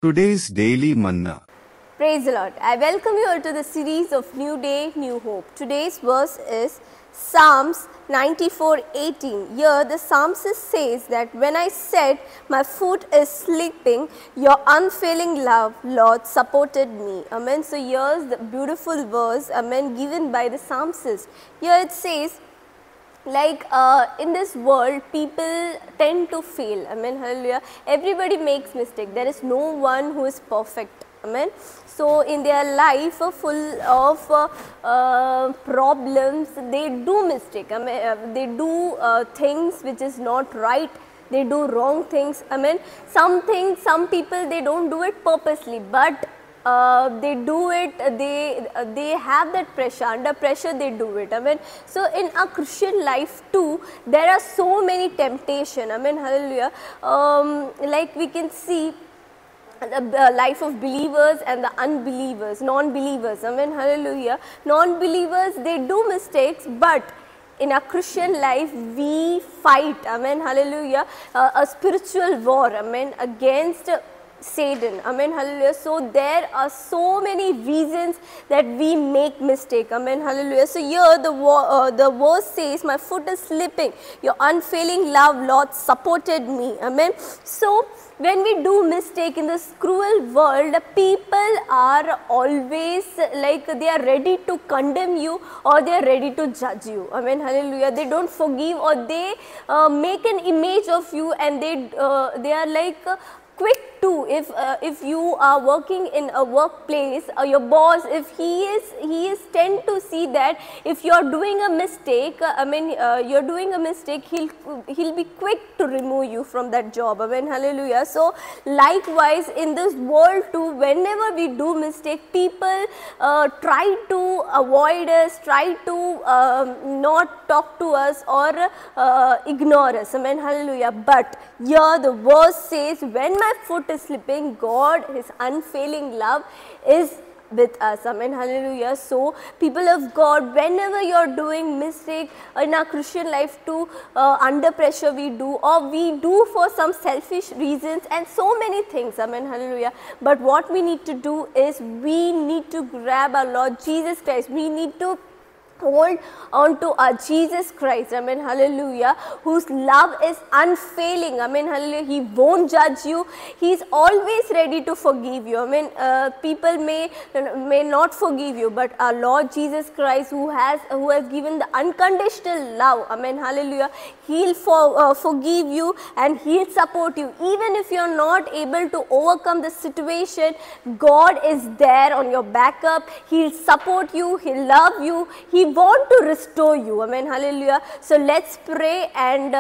Today's Daily Manna. Praise the Lord. I welcome you all to the series of New Day, New Hope. Today's verse is Psalms 94:18. Here the psalmist says that when I said my foot is sleeping, your unfailing love, Lord, supported me. Amen. So here's the beautiful verse, amen, given by the psalmist. Here it says, in this world, people tend to fail. Amen. Hallelujah. Everybody makes mistake. There is no one who is perfect. Amen. So in their life full of problems, they do mistake. Amen. They do things which is not right. They do wrong things. Amen. Some people, they don't do it purposely, but they do it, they have that pressure, under pressure they do it. Amen. So in a Christian life too, there are so many temptation. Amen. Hallelujah. Like we can see the life of believers and the unbelievers, non-believers. Amen. Hallelujah. Non-believers, they do mistakes, but in a Christian life, we fight. Amen. Hallelujah. A spiritual war. Amen. Against Satan. Amen. Hallelujah. So there are so many reasons that we make mistake. Amen. Hallelujah. So here the verse says, my foot is slipping. Your unfailing love, Lord, supported me. Amen. So when we do mistake in this cruel world, people are always like they are ready to condemn you or they are ready to judge you. Amen. Hallelujah. They don't forgive or they make an image of you, and they are like quick to, if you are working in a workplace, your boss, if he is tend to see that if you are doing a mistake, you're doing a mistake, he'll be quick to remove you from that job. Amen. Hallelujah. So likewise in this world too, whenever we do mistake, people try to avoid us, try to not talk to us or ignore us. Amen. Hallelujah. But here the verse says, when my foot is slipping, God, His unfailing love is with us. Amen. Hallelujah. So people of God, whenever you are doing mistake in our Christian life too, under pressure we do, or we do for some selfish reasons and so many things. Amen. Hallelujah. But what we need to do is we need to grab our Lord Jesus Christ. We need to hold on to our Jesus Christ. Amen. Hallelujah. Whose love is unfailing. Amen. Hallelujah. He won't judge you. He is always ready to forgive you. Amen. People may not forgive you, but our Lord Jesus Christ, who has given the unconditional love. Amen. Hallelujah. He'll forgive you and He'll support you. Even if you are not able to overcome the situation, God is there on your backup. He'll support you. He'll love you. He want to restore you. Amen. Hallelujah. So let's pray and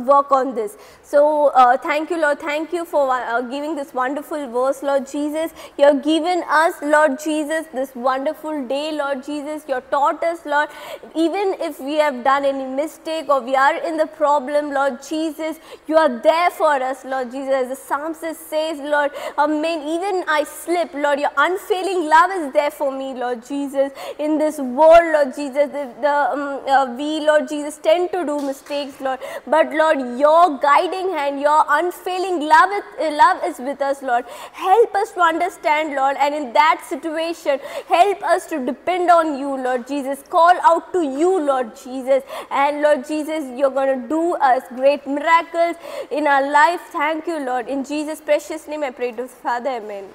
work on this. So thank you, Lord. Thank you for giving this wonderful verse, Lord Jesus. You have given us, Lord Jesus, this wonderful day, Lord Jesus. You have taught us, Lord, even if we have done any mistake or we are in the problem, Lord Jesus, you are there for us, Lord Jesus. As the psalmist says, Lord, amen, even I slip, Lord, your unfailing love is there for me, Lord Jesus. In this world, Lord Jesus, we, Lord Jesus, tend to do mistakes, Lord, but Lord, your guiding hand, your unfailing love is with us, Lord. Help us to understand, Lord, and in that situation, help us to depend on you, Lord Jesus. Call out to you, Lord Jesus, and Lord Jesus, you're going to do us great miracles in our life. Thank you, Lord. In Jesus' precious name I pray to Father. Amen.